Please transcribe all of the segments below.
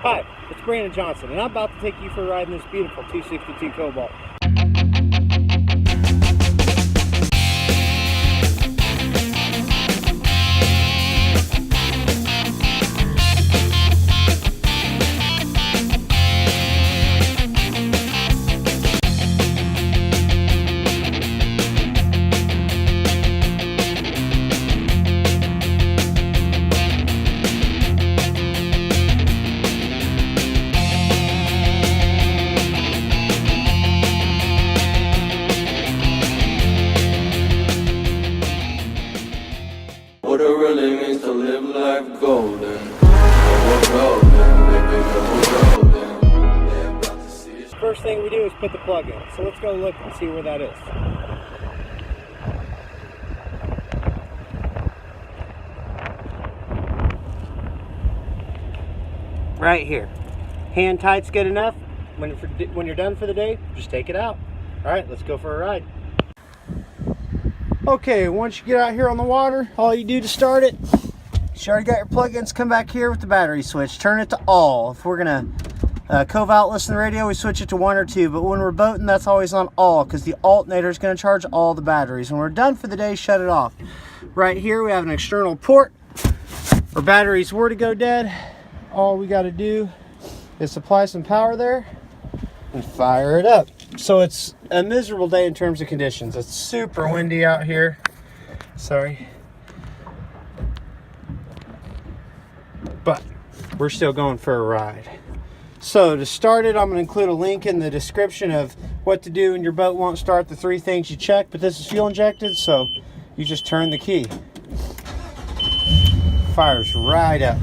Hi, it's Brandon Johnson, and I'm about to take you for a ride in this beautiful 262 Cobalt. What it really means to live life golden. First thing we do is put the plug in. So let's go look and see where that is. Right here. Hand tight's good enough. When you're done for the day, just take it out. All right, let's go for a ride. Okay, once you get out here on the water, all you do to start it, you already got your plug-ins, come back here with the battery switch. Turn it to all. If we're gonna Cobalt listen to the radio, we switch it to 1 or 2, but when we're boating, that's always on all because the alternator is gonna charge all the batteries. When we're done for the day, shut it off. Right here, we have an external port. Our batteries were to go dead. All we gotta do is supply some power there and fire it up. So it's a miserable day in terms of conditions. It's super windy out here. Sorry. But we're still going for a ride. So to start it, I'm going to include a link in the description of what to do when your boat won't start, the 3 things you check. But this is fuel injected, so you just turn the key. Fires right up.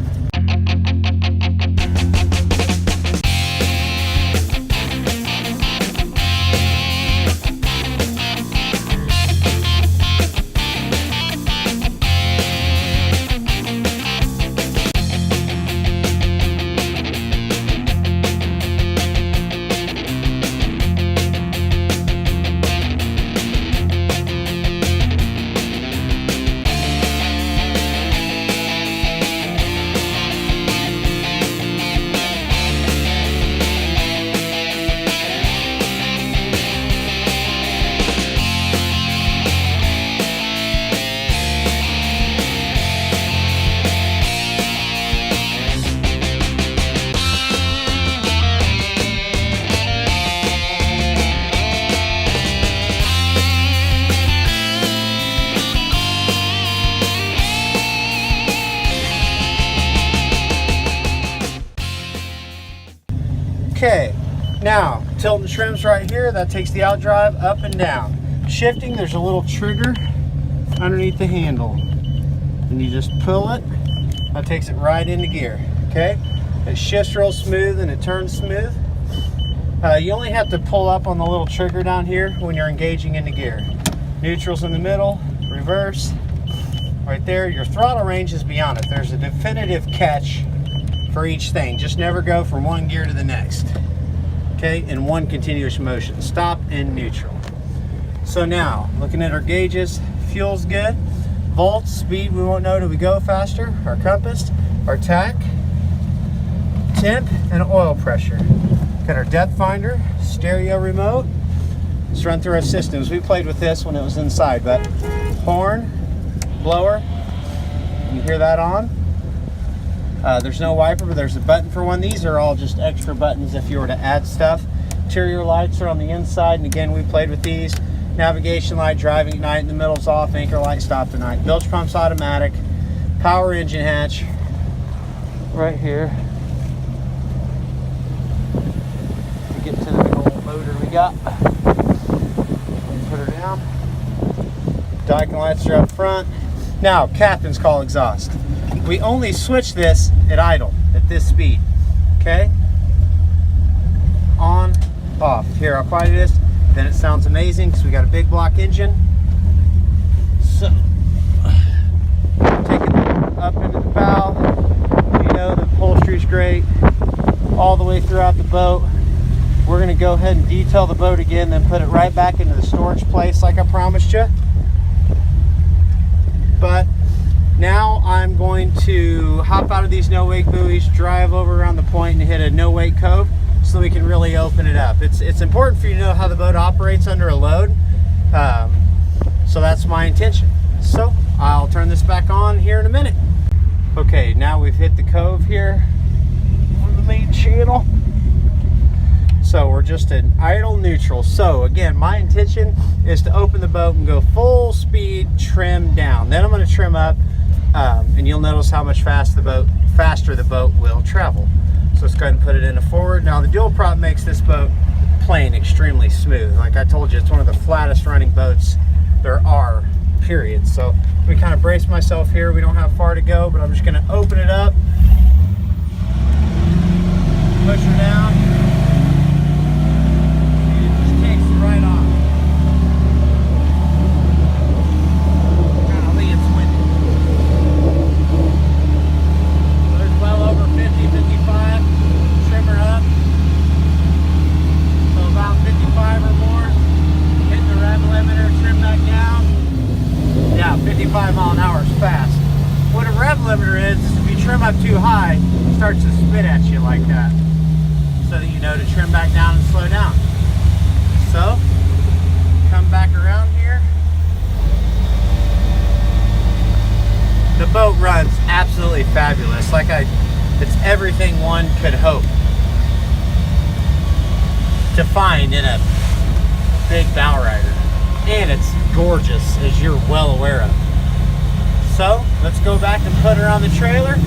Okay, now tilting shrimps right here, that takes the outdrive up and down. Shifting, there's a little trigger underneath the handle, and you just pull it, that takes it right into gear. Okay, it shifts real smooth and it turns smooth. You only have to pull up on the little trigger down here when you're engaging into gear. Neutral's in the middle, reverse right there. Your throttle range is beyond it. There's a definitive catch for each thing. Just never go from one gear to the next. Okay, in one continuous motion. Stop and neutral. So now, looking at our gauges, fuel's good. Volts, speed, we won't know till we go faster. Our compass, our tack, temp, and oil pressure. Got our depth finder, stereo remote. Let's run through our systems. We played with this when it was inside, but horn, blower, you hear that on? There's no wiper, but there's a button for one. These are all just extra buttons if you were to add stuff. Interior lights are on the inside, and again, we played with these. Navigation light, driving at night, in the middle's off, anchor light, stop at night. Bilge pump's automatic. Power engine hatch right here. We get to the big old motor we got. Put her down. Dyking lights are up front. Now, captain's call exhaust. We only switch this at idle, at this speed, okay? On, off. Here, how quiet it is. Then it sounds amazing because we got a big block engine. So, take it up into the bow. You know the upholstery's great. All the way throughout the boat. We're gonna go ahead and detail the boat again, then put it right back into the storage place like I promised you. But now I'm going to hop out of these no-wake buoys, drive over around the point and hit a no weight cove so we can really open it up. It's important for you to know how the boat operates under a load. So that's my intention. So I'll turn this back on here in a minute. Okay, now we've hit the cove here on the main channel. So we're just in idle neutral. So again, my intention is to open the boat and go full speed, trim down. Then I'm going to trim up, and you'll notice how much faster the boat will travel. So let's go ahead and put it in a forward. Now the dual prop makes this boat plane extremely smooth. Like I told you, it's one of the flattest running boats there are, period. So we kind of brace myself here. We don't have far to go, but I'm just going to open it up, push her down, and it just takes it right off. Golly, it's windy. So there's well over 50, 55. Trim her up. So about 55 or more. Hit the rev limiter, trim back down. Yeah, 55 mile an hour is fast. What a rev limiter is if you trim up too high, it starts to spit at you like that. So that you know to trim back down and slow down. So, come back around here. The boat runs absolutely fabulous. It's everything one could hope to find in a big bow rider. And it's gorgeous, as you're well aware of. So let's go back and put her on the trailer.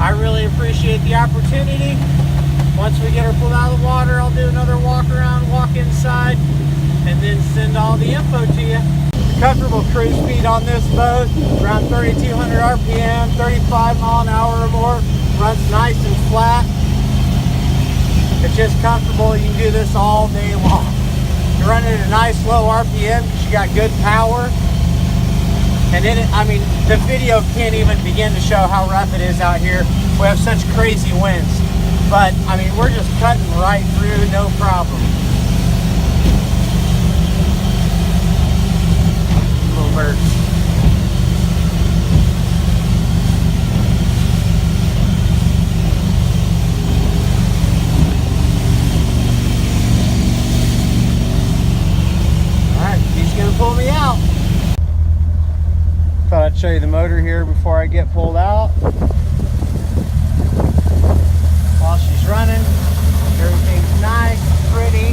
I really appreciate the opportunity. Once we get her pulled out of the water, I'll do another walk around, walk inside, and then send all the info to you. The comfortable cruise speed on this boat, around 3,200 RPM, 35 mile an hour or more, runs nice and flat. It's just comfortable. You can do this all day long. You're running at a nice low RPM because you got good power. And then, the video can't even begin to show how rough it is out here. We have such crazy winds. But, we're just cutting right through, no problem. Little birds. Pull me out. Thought I'd show you the motor here before I get pulled out. While she's running, everything's nice, pretty.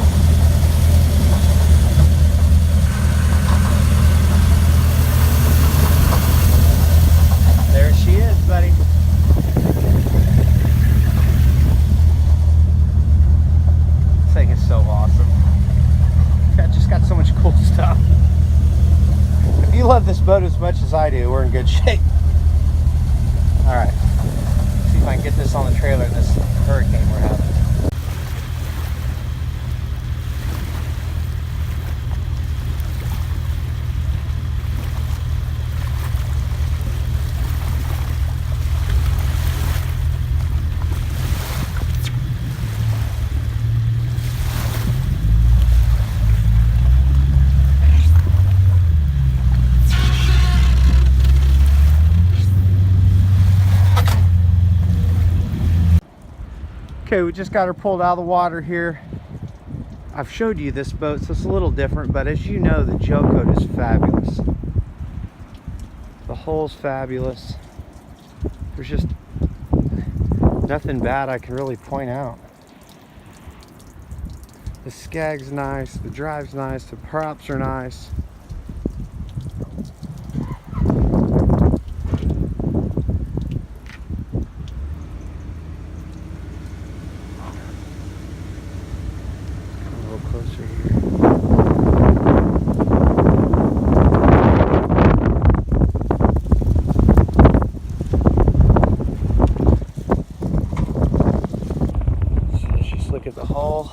There she is, buddy. This thing is so awesome. I just got so much cool stuff. If you love this boat as much as I do, we're in good shape. Alright, see if I can get this on the trailer in this hurricane we're having. Okay, we just got her pulled out of the water here. I've showed you this boat, so it's a little different, but as you know, the gel coat is fabulous. The hull's fabulous. There's just nothing bad I can really point out. The skag's nice, the drive's nice, the props are nice. Look at the hull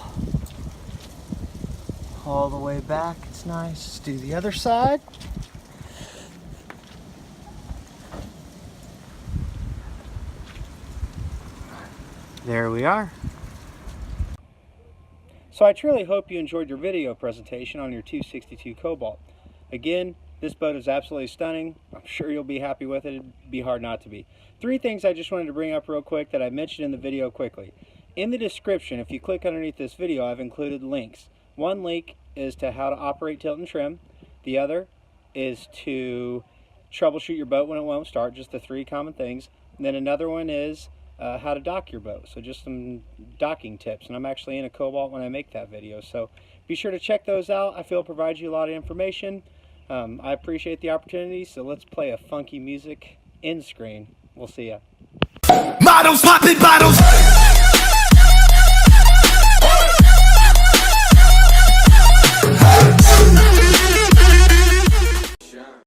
all the way back. It's nice. Let's do the other side. There we are. So I truly hope you enjoyed your video presentation on your 262 Cobalt. Again, This boat is absolutely stunning. I'm sure you'll be happy with it. It'd be hard not to be. 3 things I just wanted to bring up real quick that I mentioned in the video quickly. In the description, if you click underneath this video, I've included links. One link is to how to operate tilt and trim. The other is to troubleshoot your boat when it won't start, just the 3 common things. And then another one is how to dock your boat, so just some docking tips. And I'm actually in a Cobalt when I make that video, so be sure to check those out. I feel it provides you a lot of information. I appreciate the opportunity, so let's play a funky music end screen. We'll see ya. Models popping by.